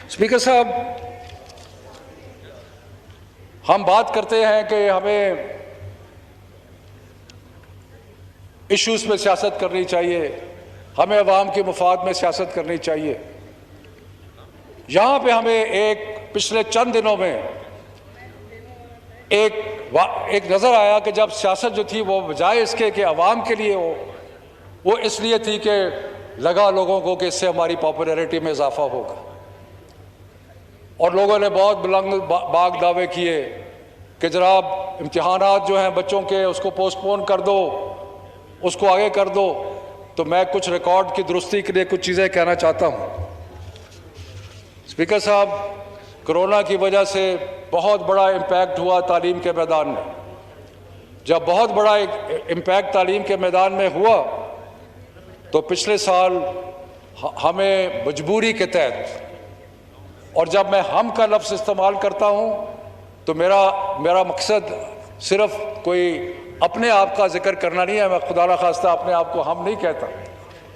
Speaker साहब, हम बात करते हैं कि हमें इश्यूज में सियासत करनी चाहिए, हमें अवाम के मुफाद में सियासत करनी चाहिए। यहाँ पे हमें पिछले चंद दिनों में एक नज़र आया कि जब सियासत जो थी वो बजाय इसके कि अवाम के लिए हो, वो इसलिए थी कि लगा लोगों को कि इससे हमारी पॉपुलैरिटी में इजाफा होगा। और लोगों ने बहुत बुलंद बाग दावे किए कि जनाब इम्तिहानात जो हैं बच्चों के उसको पोस्टपोन कर दो, उसको आगे कर दो। तो मैं कुछ रिकॉर्ड की दुरुस्ती के लिए कुछ चीज़ें कहना चाहता हूँ। स्पीकर साहब, कोरोना की वजह से बहुत बड़ा इम्पैक्ट हुआ तालीम के मैदान में। जब बहुत बड़ा इम्पैक्ट तालीम के मैदान में हुआ तो पिछले साल हमें मजबूरी के तहत, और जब मैं हम का लफ्ज़ इस्तेमाल करता हूँ तो मेरा मकसद सिर्फ कोई अपने आप का जिक्र करना नहीं है। मैं खुदा न खास्ता अपने आप को हम नहीं कहता।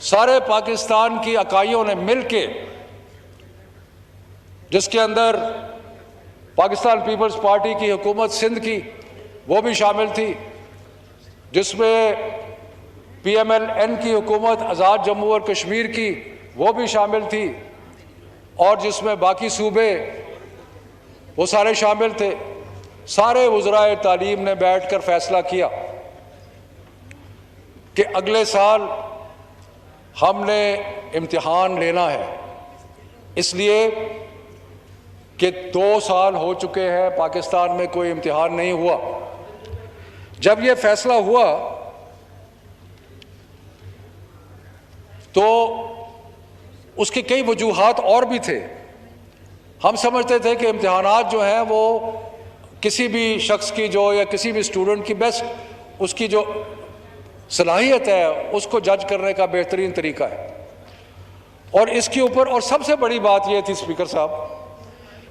सारे पाकिस्तान की इकाइयों ने मिल के, जिसके अंदर पाकिस्तान पीपल्स पार्टी की हुकूमत सिंध की वो भी शामिल थी, जिसमें PMLN की हुकूमत आज़ाद जम्मू और कश्मीर की वो भी शामिल थी, और जिसमें बाकी सूबे वो सारे शामिल थे। सारे वज़राए तालीम ने बैठकर फैसला किया कि अगले साल हमने इम्तिहान लेना है, इसलिए कि 2 साल हो चुके हैं पाकिस्तान में कोई इम्तिहान नहीं हुआ। जब ये फैसला हुआ तो उसके कई वजूहात और भी थे। हम समझते थे कि इम्तिहानात जो हैं वो किसी भी शख्स की जो या किसी भी स्टूडेंट की बेस्ट उसकी जो सलाहियत है उसको जज करने का बेहतरीन तरीका है। और इसके ऊपर और सबसे बड़ी बात यह थी स्पीकर साहब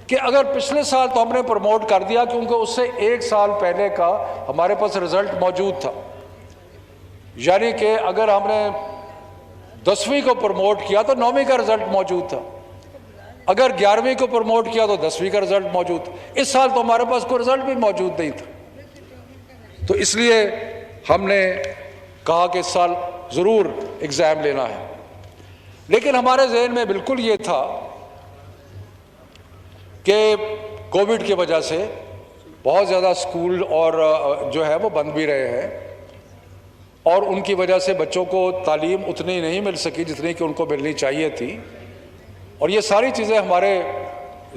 कि अगर पिछले साल तो हमने प्रमोट कर दिया क्योंकि उससे 1 साल पहले का हमारे पास रिजल्ट मौजूद था, यानी कि अगर हमने 10वीं को प्रमोट किया तो 9वीं का रिजल्ट मौजूद था, अगर 11वीं को प्रमोट किया तो 10वीं का रिजल्ट मौजूद था। इस साल तो हमारे पास कोई रिजल्ट भी मौजूद नहीं था। तो इसलिए हमने कहा कि इस साल ज़रूर एग्ज़ाम लेना है। लेकिन हमारे जहन में बिल्कुल ये था कि कोविड की वजह से बहुत ज़्यादा स्कूल और जो है वो बंद भी रहे हैं, और उनकी वजह से बच्चों को तालीम उतनी नहीं मिल सकी जितनी कि उनको मिलनी चाहिए थी। और ये सारी चीज़ें हमारे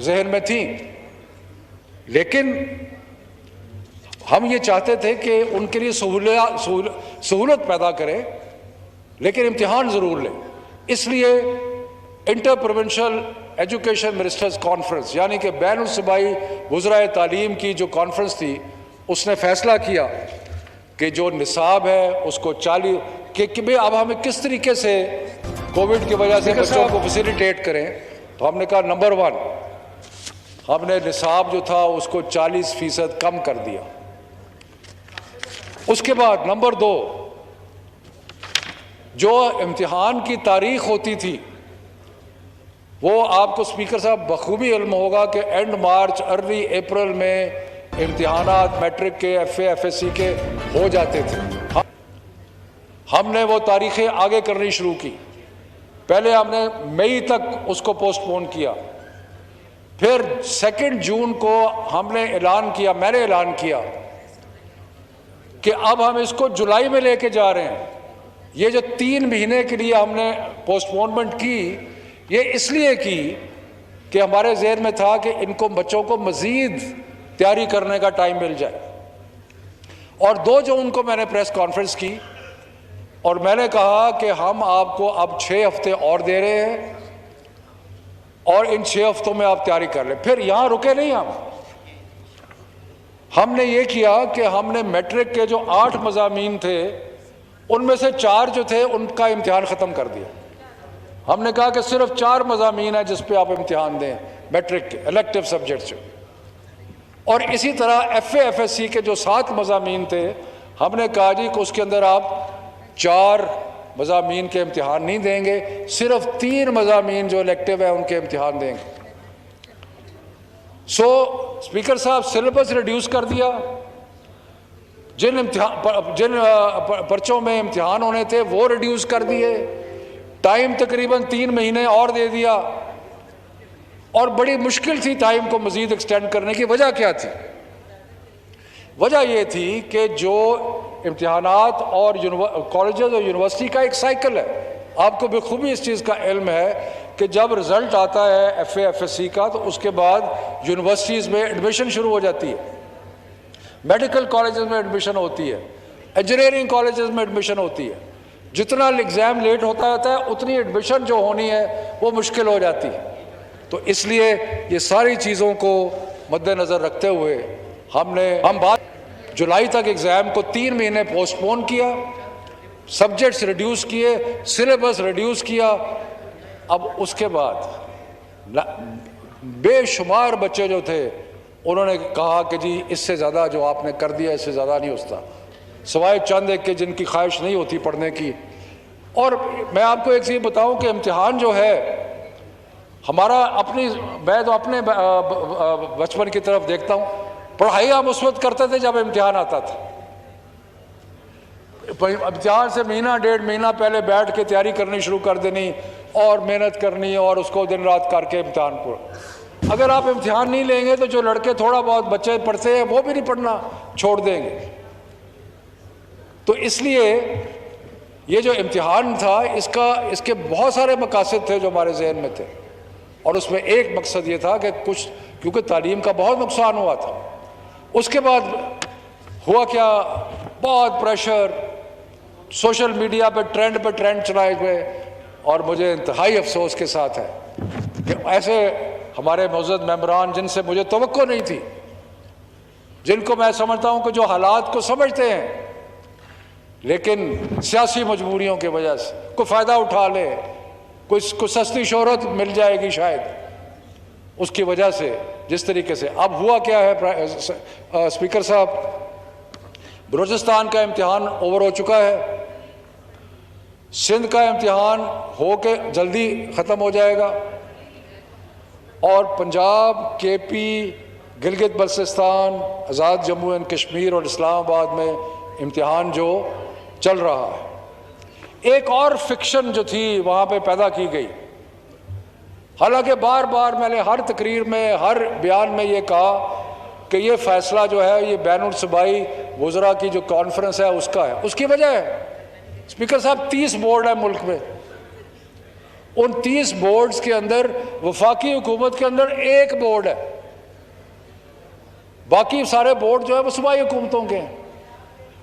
जहन में थी, लेकिन हम ये चाहते थे कि उनके लिए सहूलत पैदा करें, लेकिन इम्तिहान ज़रूर लें। इसलिए inter provincial education ministers conference, यानी कि बैनुल सूबाई वज़राए तालीम की जो कॉन्फ्रेंस थी, उसने फैसला किया कि जो निसाब है उसको 40 कि भाई अब हमें किस तरीके से कोविड की वजह से बच्चों को फैसिलिटेट करें। तो हमने कहा नंबर 1 हमने निसाब जो था उसको 40% कम कर दिया। उसके बाद नंबर 2, जो इम्तिहान की तारीख होती थी वो आपको स्पीकर साहब बखूबी इल्म होगा कि एंड मार्च अर्ली अप्रैल में इम्तिहानात मैट्रिक के FA FSC के हो जाते थे। हमने वो तारीखें आगे करनी शुरू की। पहले हमने मई तक उसको पोस्टपोन किया, फिर 2 जून को हमने ऐलान किया, मैंने ऐलान किया कि अब हम इसको जुलाई में लेके जा रहे हैं। ये जो 3 महीने के लिए हमने पोस्टपोनमेंट की, ये इसलिए की कि हमारे ज़हन में था कि इनको बच्चों को मज़ीद तैयारी करने का टाइम मिल जाए। और 2 जून को मैंने प्रेस कॉन्फ्रेंस की और मैंने कहा कि हम आपको अब 6 हफ्ते और दे रहे हैं और इन 6 हफ्तों में आप तैयारी कर लें। फिर यहाँ रुके नहीं, हमने ये किया कि हमने मैट्रिक के जो 8 मज़ामीन थे उनमें से 4 जो थे उनका इम्तिहान ख़त्म कर दिया। हमने कहा कि सिर्फ 4 मज़ामीन है जिस पे आप इम्तिहान दें मैट्रिक के इलेक्टिव सब्जेक्ट्स। और इसी तरह FA FSC के जो 7 मज़ामीन थे, हमने कहा जी कि उसके अंदर आप 4 मज़ामीन के इम्तिहान नहीं देंगे, सिर्फ 3 मज़ामीन जो इलेक्टिव है उनके इम्तिहान देंगे। सो स्पीकर साहब सिलेबस रिड्यूस कर दिया, जिन पर्चों में इम्तिहान होने थे वो रिड्यूस कर दिए, टाइम तकरीबन 3 महीने और दे दिया, और बड़ी मुश्किल थी टाइम को मज़ीद एक्सटेंड करने की। वजह क्या थी? वजह ये थी कि जो इम्तिहानात और कॉलेजेस और यूनिवर्सिटी का एक साइकिल है, आपको बखूबी इस चीज़ का इल्म है कि जब रिज़ल्ट आता है FA FSC का तो उसके बाद यूनिवर्सिटीज़ में एडमिशन शुरू हो जाती है, मेडिकल कॉलेजेस में एडमिशन होती है, इंजीनियरिंग कॉलेजेस में एडमिशन होती है। जितना एग्ज़ाम लेट होता है उतनी एडमिशन जो होनी है वो मुश्किल हो जाती है। तो इसलिए ये सारी चीज़ों को मद्देनज़र रखते हुए हम बात जुलाई तक एग्ज़ाम को 3 महीने पोस्टपोन किया, सब्जेक्ट्स रिड्यूस किए, सिलेबस रिड्यूस किया। अब उसके बाद बेशुमार बच्चे जो थे उन्होंने कहा कि जी इससे ज़्यादा जो आपने कर दिया इससे ज़्यादा नहीं होता, सिवाय चंद एक के जिनकी ख्वाहिश नहीं होती पढ़ने की। और मैं आपको एक चीज़ बताऊं कि इम्तिहान जो है हमारा मैं तो अपने बचपन की तरफ देखता हूँ, पढ़ाई हम उस वक्त करते थे जब इम्तिहान आता था। इम्तिहान से महीना 1.5 महीना पहले बैठ के तैयारी करनी शुरू कर देनी और मेहनत करनी और उसको दिन रात करके इम्तिहान पर। अगर आप इम्तिहान नहीं लेंगे तो जो लड़के थोड़ा बहुत बच्चे पढ़ते हैं वो भी नहीं पढ़ना छोड़ देंगे। तो इसलिए ये जो इम्तिहान था इसके बहुत सारे मकासद थे जो हमारे जहन में थे, और उसमें एक मकसद ये था कि कुछ, क्योंकि तालीम का बहुत नुकसान हुआ था। उसके बाद हुआ क्या, बहुत प्रेशर, सोशल मीडिया पे ट्रेंड चलाए गए, और मुझे इंतहाई अफसोस के साथ है कि ऐसे हमारे मौजूद मेंबरान जिनसे मुझे तवक्को नहीं थी, जिनको मैं समझता हूं कि जो हालात को समझते हैं लेकिन सियासी मजबूरियों की वजह से कोई फ़ायदा उठा ले, कोई सस्ती शोहरत मिल जाएगी शायद, उसकी वजह से जिस तरीके से अब हुआ क्या है स्पीकर साहब, बलूचिस्तान का इम्तिहान ओवर हो चुका है, सिंध का इम्तिहान हो के जल्दी ख़त्म हो जाएगा, और Punjab, KP, Gilgit Baltistan, Azad Jammu and Kashmir और इस्लामाबाद में इम्तिहान जो चल रहा है। एक और फिक्शन जो थी वहाँ पे पैदा की गई, हालांकि बार बार मैंने हर तकरीर में, हर बयान में ये कहा कि ये फ़ैसला जो है ये बैनुल सूबाई वज़रा की जो कॉन्फ्रेंस है उसका है। उसकी वजह है स्पीकर साहब 30 बोर्ड है मुल्क में, उन 30 बोर्ड्स के अंदर वफाकी हुकूमत के अंदर एक बोर्ड है, बाकी सारे बोर्ड जो है वो सूबाई हुकूमतों के हैं।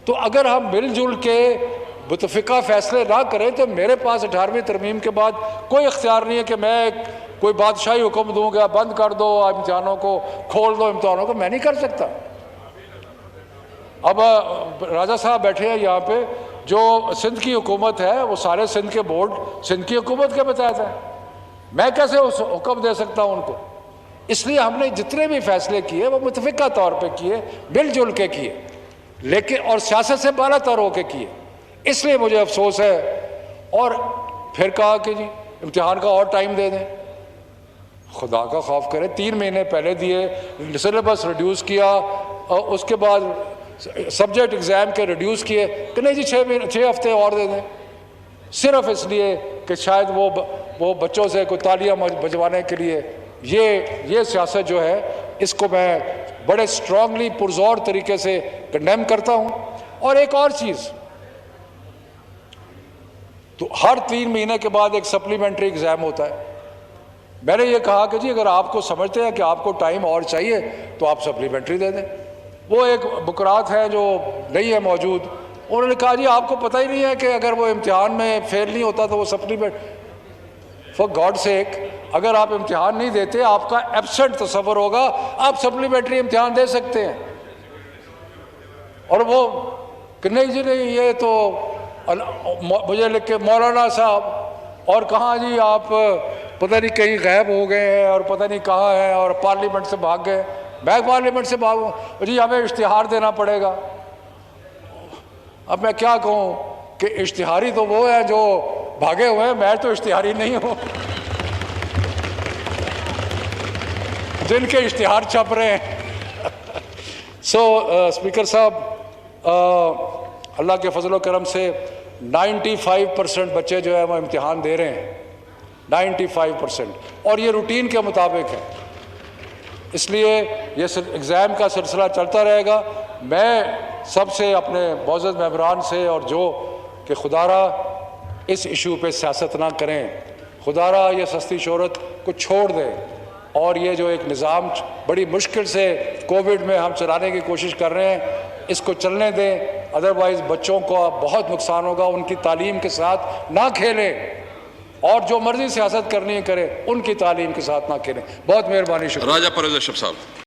तो अगर हम मिलजुल के मुतफ़िका फ़ैसले ना करें तो मेरे पास 18वीं तरमीम के बाद कोई इख्तियार नहीं है कि मैं कोई बादशाही हुक्म दूंगा बंद कर दो इम्तिहानों को, खोल दो इम्तिहानों को, मैं नहीं कर सकता। अब राजा साहब बैठे हैं यहाँ पे, जो सिंध की हुकूमत है वो सारे सिंध के बोर्ड सिंध की हुकूमत के बताया था, मैं कैसे उस हुक्म दे सकता हूँ उनको। इसलिए हमने जितने भी फैसले किए वो मुतफ़िका तौर पे किए, मिलजुल के किए, लेकिन और सियासत से बाला तर होकर किए। इसलिए मुझे अफसोस है। और फिर कहा कि जी इम्तिहान का और टाइम दे दें, खुदा का खौफ करें, 3 महीने पहले दिए, सिलेबस रिड्यूस किया, और उसके बाद सब्जेक्ट एग्ज़ाम के रिड्यूस किए कि नहीं जी 6 हफ्ते और दे दें, सिर्फ इसलिए कि शायद वो बच्चों से कोई तालियां बजवाने के लिए। ये सियासत जो है इसको मैं बड़े स्ट्रांगली पुरजोर तरीके से कंडेम करता हूँ। और एक और चीज़, तो हर 3 महीने के बाद एक सप्लीमेंट्री एग्ज़ाम होता है। मैंने ये कहा कि जी अगर आपको समझते हैं कि आपको टाइम और चाहिए तो आप सप्लीमेंट्री दे दें। वो एक बुकरात है जो नहीं है मौजूद, उन्होंने कहा जी आपको पता ही नहीं है कि अगर वो इम्तिहान में फेल नहीं होता तो वो सप्लीमेंट, फॉर गॉड सेक, अगर आप इम्तिहान नहीं देते आपका एब्सेंट तस्वर होगा, आप सप्लीमेंट्री इम्तिहान दे सकते हैं। और वो कि नहीं जी नहीं, ये तो मुझे लिख के मौलाना साहब, और कहाँ जी आप पता नहीं कहीं गायब हो गए हैं और पता नहीं कहाँ हैं और पार्लियामेंट से भाग गए। मैं पार्लियामेंट से भागूँ जी, हमें इश्तिहार देना पड़ेगा। अब मैं क्या कहूँ कि इश्तिहारी तो वो है जो भागे हुए हैं, मैं तो इश्तिहारी नहीं हूँ। दिन के इश्तिहार छप रहे हैं। सो स्पीकर साहब, अल्लाह के फजल करम से 95% बच्चे जो है वो इम्तिहान दे रहे हैं, 95%, और ये रूटीन के मुताबिक है। इसलिए ये एग्ज़ाम का सिलसिला चलता रहेगा। मैं सबसे अपने मौजूद मेंबरान से और जो कि खुदारा इस इशू पे सियासत ना करें, खुदारा ये सस्ती शोहरत को छोड़ दें और ये जो एक निज़ाम बड़ी मुश्किल से कोविड में हम चलाने की कोशिश कर रहे हैं इसको चलने दें। अदरवाइज़ बच्चों को बहुत नुकसान होगा, उनकी तालीम के साथ ना खेलें और जो मर्जी सियासत करनी है करें, उनकी तालीम के साथ ना खेलें। बहुत मेहरबानी, शुक्रिया। राजा परवेज़ अशरफ साहब।